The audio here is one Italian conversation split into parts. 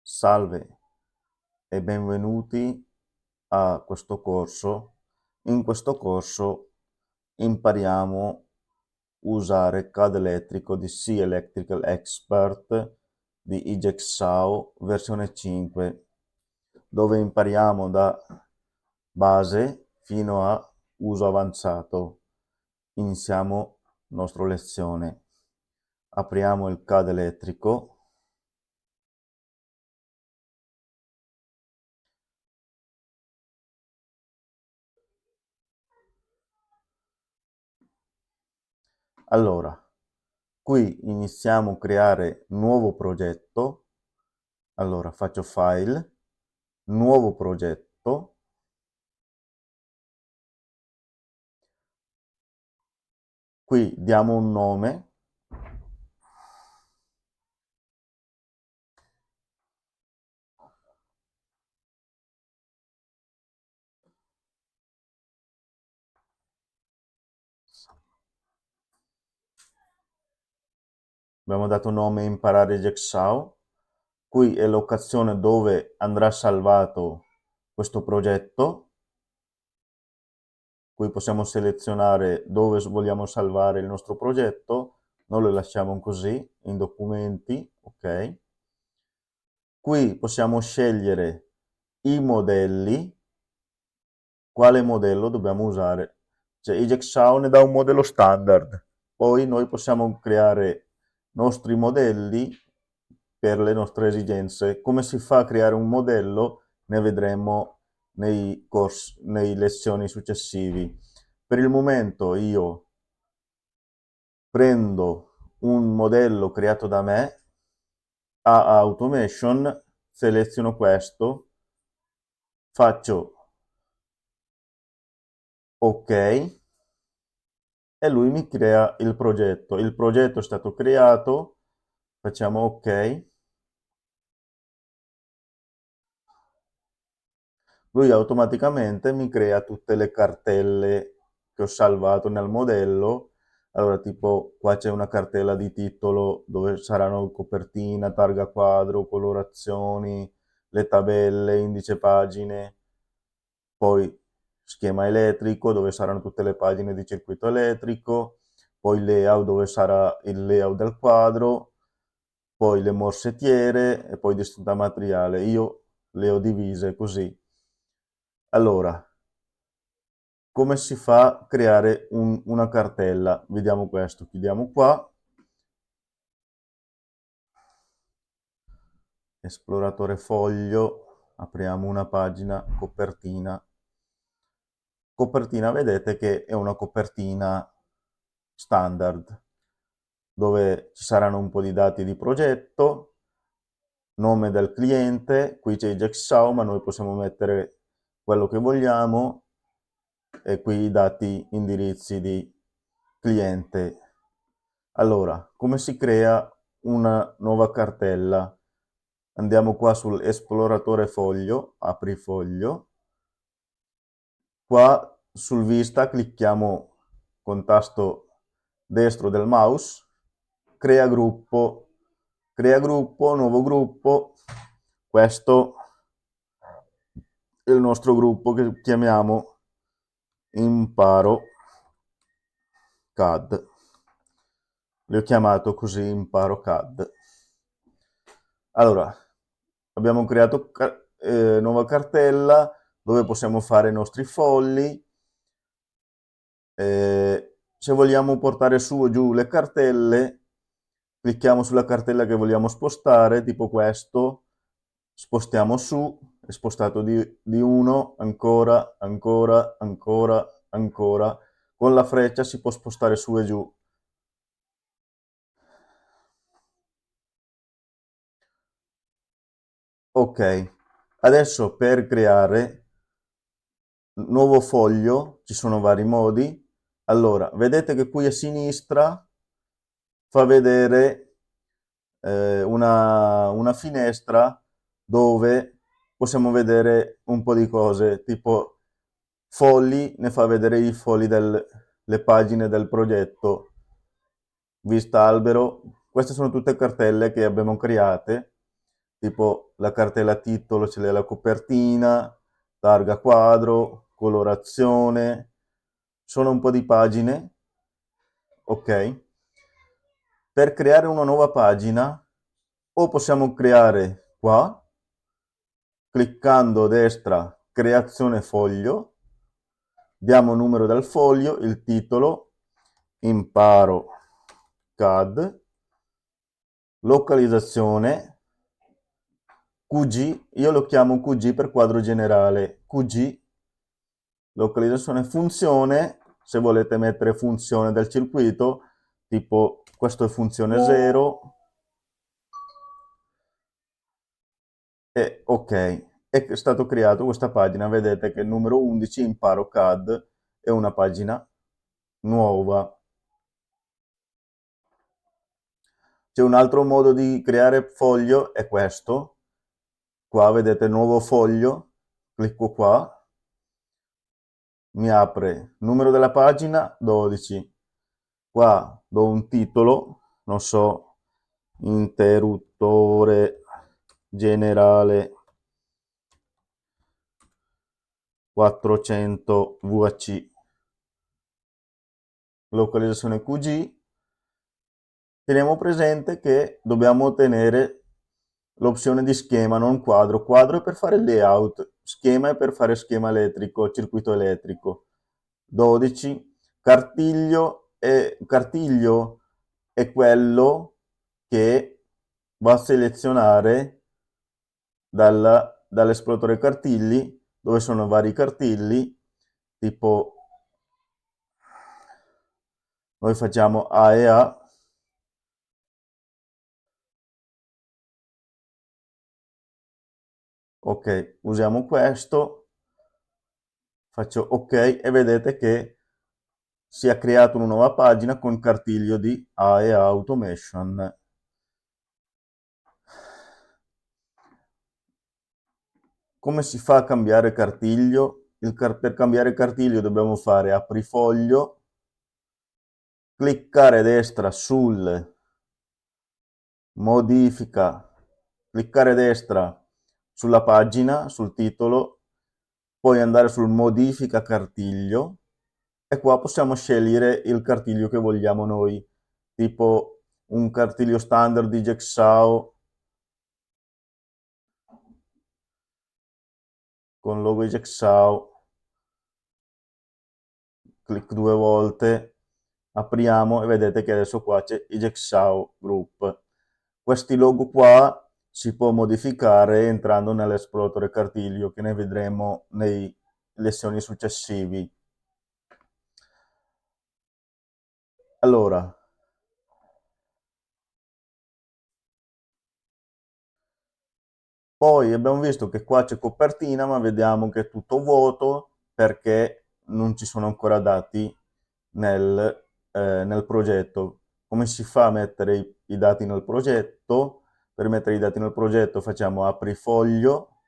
Salve e benvenuti a questo corso. In questo corso impariamo a usare CAD elettrico di C Electrical Expert di Ijexao versione 5, dove impariamo da base fino a uso avanzato. Iniziamo la nostra lezione. Apriamo il CAD elettrico. Allora, qui iniziamo a creare nuovo progetto. Allora, faccio file, nuovo progetto. Qui diamo un nome. Abbiamo dato nome imparare Jigsaw. Qui è l'occasione dove andrà salvato questo progetto. Qui possiamo selezionare dove vogliamo salvare il nostro progetto. Noi lo lasciamo così, in documenti, ok. Qui possiamo scegliere i modelli, quale modello dobbiamo usare. Cioè, Ijexao ne dà un modello standard, poi noi possiamo creare nostri modelli per le nostre esigenze. Come si fa a creare un modello ne vedremo nei corsi, nei lezioni successivi. Per il momento io prendo un modello creato da me a Automation, seleziono questo, faccio ok e lui mi crea il progetto. Il progetto è stato creato, facciamo ok. Lui automaticamente mi crea tutte le cartelle che ho salvato nel modello. Allora, tipo, qua c'è una cartella di titolo dove saranno copertina, targa quadro, colorazioni, le tabelle, indice pagine, poi schema elettrico dove saranno tutte le pagine di circuito elettrico, poi layout dove sarà il layout del quadro, poi le morsettiere e poi distinta materiale. Io le ho divise così. Allora, come si fa a creare una cartella? Vediamo questo, chiudiamo qua, esploratore foglio, apriamo una pagina, copertina. Copertina, vedete che è una copertina standard, dove ci saranno un po' di dati di progetto, nome del cliente, qui c'è Jigsaw, ma noi possiamo mettere quello che vogliamo, e qui i dati indirizzi di cliente. Allora, come si crea una nuova cartella? Andiamo qua sull'esploratore foglio, apri foglio, qua sul vista clicchiamo con tasto destro del mouse, crea gruppo, nuovo gruppo, questo è il nostro gruppo che chiamiamo imparo CAD. Li ho chiamato così imparo CAD. Allora, abbiamo creato nuova cartella dove possiamo fare i nostri fogli. Se vogliamo portare su o giù le cartelle, clicchiamo sulla cartella che vogliamo spostare, tipo questo, spostiamo su, è spostato di 1, ancora, ancora, ancora, ancora. Con la freccia si può spostare su e giù. Ok, adesso per creare nuovo foglio ci sono vari modi. Allora, vedete che qui a sinistra fa vedere una finestra dove possiamo vedere un po' di cose, tipo fogli, ne fa vedere i fogli le pagine del progetto, vista albero. Queste sono tutte cartelle che abbiamo create. tipo la cartella titolo ce l'è la copertina, targa quadro, colorazione, sono un po' di pagine, ok? Per creare una nuova pagina o possiamo creare qua, cliccando a destra creazione foglio, diamo numero del foglio, il titolo, imparo CAD, localizzazione, QG, io lo chiamo QG per quadro generale, QG, localizzazione, funzione, se volete mettere funzione del circuito, tipo questo è funzione 0, e ok, è stato creato questa pagina, vedete che il numero 11, imparo CAD, è una pagina nuova. C'è un altro modo di creare foglio, è questo. Qua vedete nuovo foglio, clicco qua, mi apre numero della pagina 12. Qua do un titolo, non so, interruttore generale 400 VAC, localizzazione QG. Teniamo presente che dobbiamo ottenere l'opzione di schema, non quadro. Quadro è per fare il layout, schema è per fare schema elettrico, circuito elettrico. 12. Cartiglio è quello che va a selezionare dall'esploratore cartigli, dove sono vari cartigli, tipo noi facciamo A e A. Ok, usiamo questo, faccio ok e vedete che si è creata una nuova pagina con cartiglio di AEA Automation. Come si fa a cambiare cartiglio? Per cambiare cartiglio dobbiamo fare aprifoglio, cliccare a destra sul modifica, cliccare a destra sulla pagina, sul titolo, poi andare sul modifica cartiglio e qua possiamo scegliere il cartiglio che vogliamo noi, tipo un cartiglio standard di Jigsaw con logo Jigsaw, clic 2 volte, apriamo e vedete che adesso qua c'è i Jigsaw Group. Questi logo qua si può modificare entrando nell'esploratore cartiglio, che ne vedremo nelle lezioni successivi. Allora, poi abbiamo visto che qua c'è copertina, ma vediamo che è tutto vuoto perché non ci sono ancora dati nel progetto. Come si fa a mettere i dati nel progetto? Per mettere i dati nel progetto facciamo apri foglio,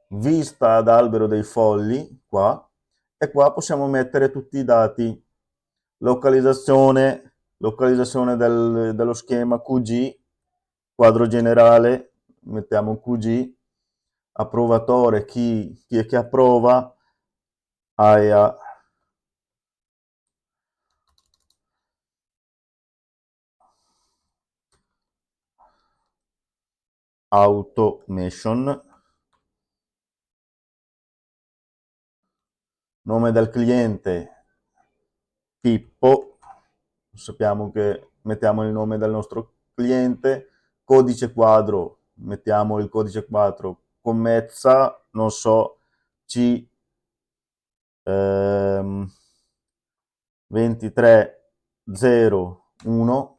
vista ad albero dei fogli, qua, e qua possiamo mettere tutti i dati, localizzazione dello schema QG, quadro generale, mettiamo QG, approvatore, chi è che approva, AEA, Automation, nome del cliente Pippo, sappiamo che mettiamo il nome del nostro cliente, codice quadro, mettiamo il codice quadro commezza, non so, C 2301,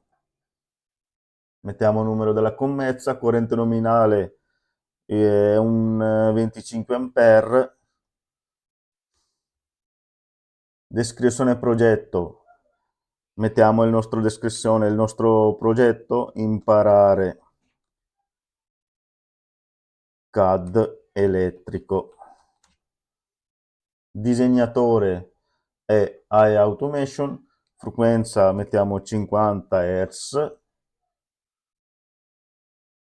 mettiamo il numero della commezza, corrente nominale è un 25 ampere, descrizione progetto, mettiamo il nostro descrizione, il nostro progetto, imparare CAD elettrico, disegnatore è AI Automation, frequenza mettiamo 50 Hz,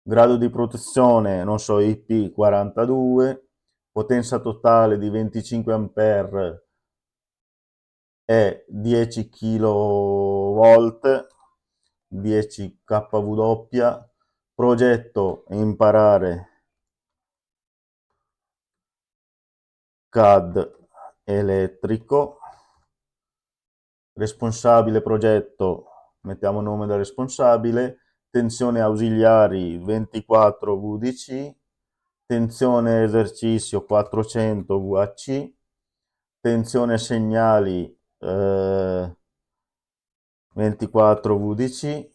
grado di protezione, non so, IP42, potenza totale di 25 ampere e 10 kV, 10 kW, progetto imparare CAD elettrico, responsabile progetto, mettiamo il nome del responsabile, tensione ausiliari 24 VDC, tensione esercizio 400 VAC, tensione segnali 24 VDC,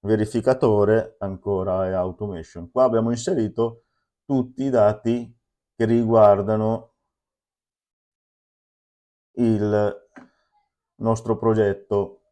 verificatore ancora e automation. Qua abbiamo inserito tutti i dati che riguardano il nostro progetto.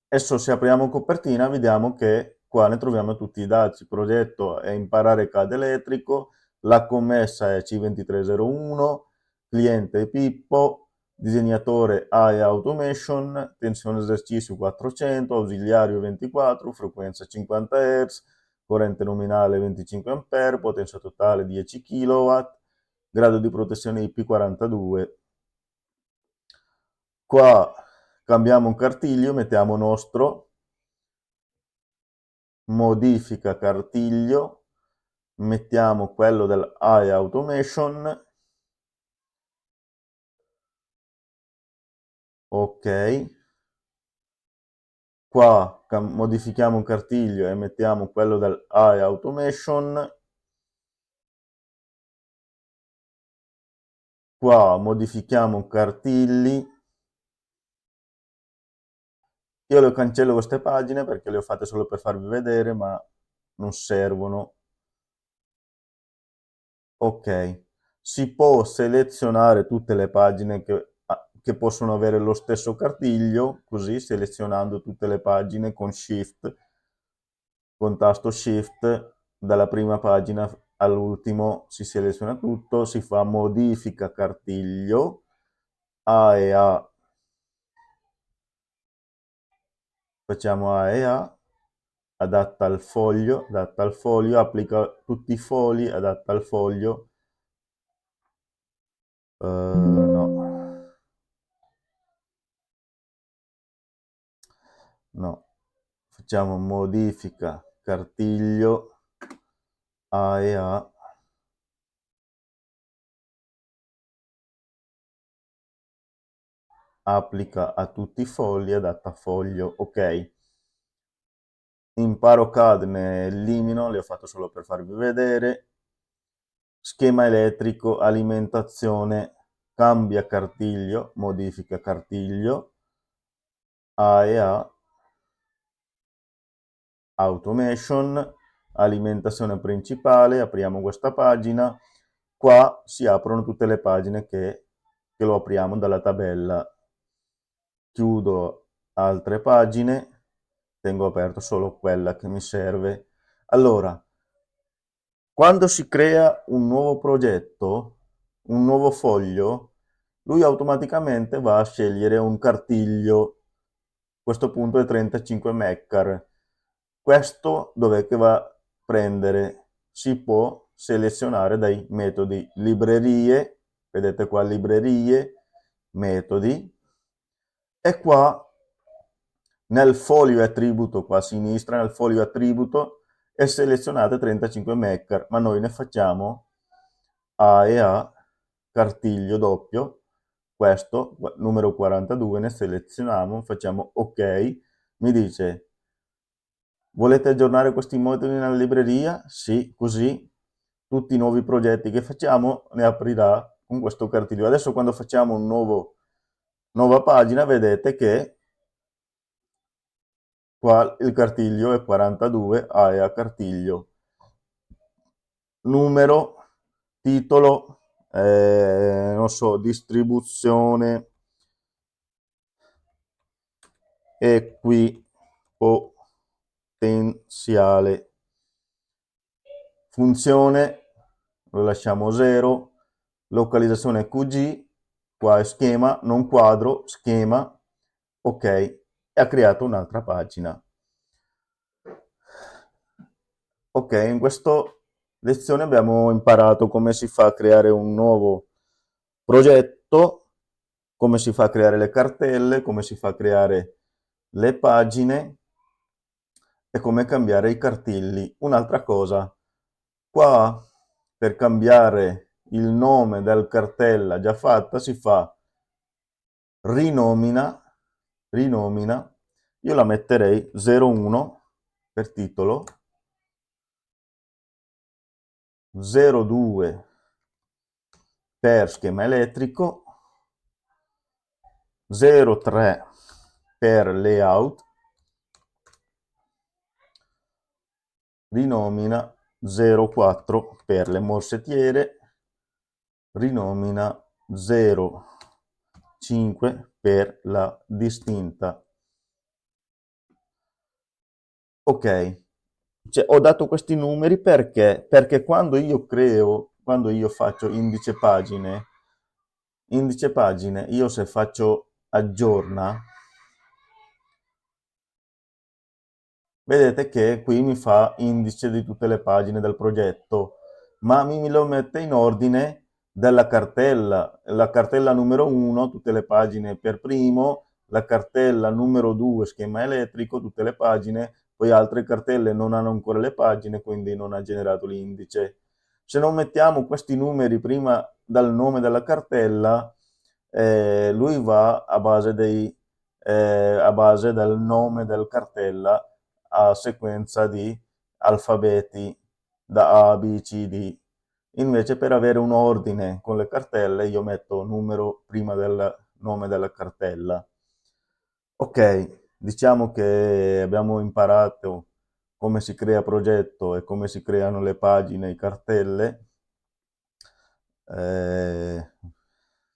Adesso se apriamo copertina vediamo che qua ne troviamo tutti i dati. Il progetto è imparare CAD elettrico, la commessa è C2301, cliente è Pippo, disegnatore AI Automation, tensione esercizio 400, ausiliario 24, frequenza 50 Hz, corrente nominale 25 A, potenza totale 10 kW, grado di protezione IP42. Qua cambiamo un cartiglio, mettiamo nostro, modifica cartiglio, mettiamo quello dell'AI Automation, ok, qua modifichiamo un cartiglio e mettiamo quello dell'AI Automation, qua modifichiamo cartigli, io le cancello queste pagine perché le ho fatte solo per farvi vedere ma non servono. Ok, si può selezionare tutte le pagine che possono avere lo stesso cartiglio, così selezionando tutte le pagine con Shift, con tasto Shift, dalla prima pagina all'ultimo si seleziona tutto, si fa modifica cartiglio, A e A, facciamo A e A, adatta al foglio, applica tutti i fogli, adatta al foglio, no. No, facciamo modifica cartiglio A e A, applica a tutti i fogli, adatta foglio, ok. Imparo CAD ne elimino, le ho fatto solo per farvi vedere. Schema elettrico, alimentazione, cambia cartiglio, modifica cartiglio, A e A, automation, alimentazione principale, apriamo questa pagina, qua si aprono tutte le pagine che lo apriamo dalla tabella, chiudo altre pagine, tengo aperto solo quella che mi serve. Allora, quando si crea un nuovo progetto, un nuovo foglio, lui automaticamente va a scegliere un cartiglio, a questo punto è 35 Meccar. Questo dov'è che va a prendere? Si può selezionare dai metodi librerie, vedete qua librerie, metodi, e qua nel foglio attributo qua a sinistra, nel foglio attributo, e selezionate 35 Meccar, ma noi ne facciamo A e A, cartiglio doppio, questo, numero 42, ne selezioniamo, facciamo ok, mi dice volete aggiornare questi moduli nella libreria? Sì, così tutti i nuovi progetti che facciamo ne aprirà con questo cartiglio. Adesso quando facciamo nuova pagina vedete che qua il cartiglio è 42, A e A cartiglio, numero, titolo, non so, distribuzione equipotenziale, funzione, lo lasciamo 0, localizzazione QG, qua è schema, non quadro, schema, ok, e ha creato un'altra pagina. Ok, in questa lezione abbiamo imparato come si fa a creare un nuovo progetto, come si fa a creare le cartelle, come si fa a creare le pagine e come cambiare i cartilli. Un'altra cosa, qua per cambiare il nome del cartella già fatta si fa rinomina, rinomina, io la metterei 01 per titolo, 02 per schema elettrico, 03 per layout, rinomina 04 per le morsettiere, rinomina 05 per la distinta. Ok, cioè, ho dato questi numeri perché? Perché quando io faccio indice pagine, io se faccio aggiorna, vedete che qui mi fa indice di tutte le pagine del progetto, ma mi lo mette in ordine della cartella. La cartella numero 1, tutte le pagine per primo, la cartella numero 2, schema elettrico, tutte le pagine, poi altre cartelle non hanno ancora le pagine, quindi non ha generato l'indice. Se non mettiamo questi numeri prima dal nome della cartella, lui va a base del nome del cartella a sequenza di alfabeti da A, B, C, D. Invece per avere un ordine con le cartelle io metto numero prima del nome della cartella. Ok, diciamo che abbiamo imparato come si crea progetto e come si creano le pagine e cartelle. Eh,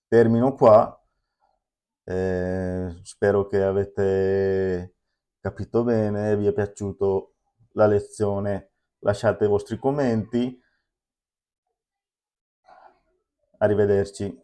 termino qua. Spero che avete capito bene, vi è piaciuto la lezione. Lasciate i vostri commenti. Arrivederci.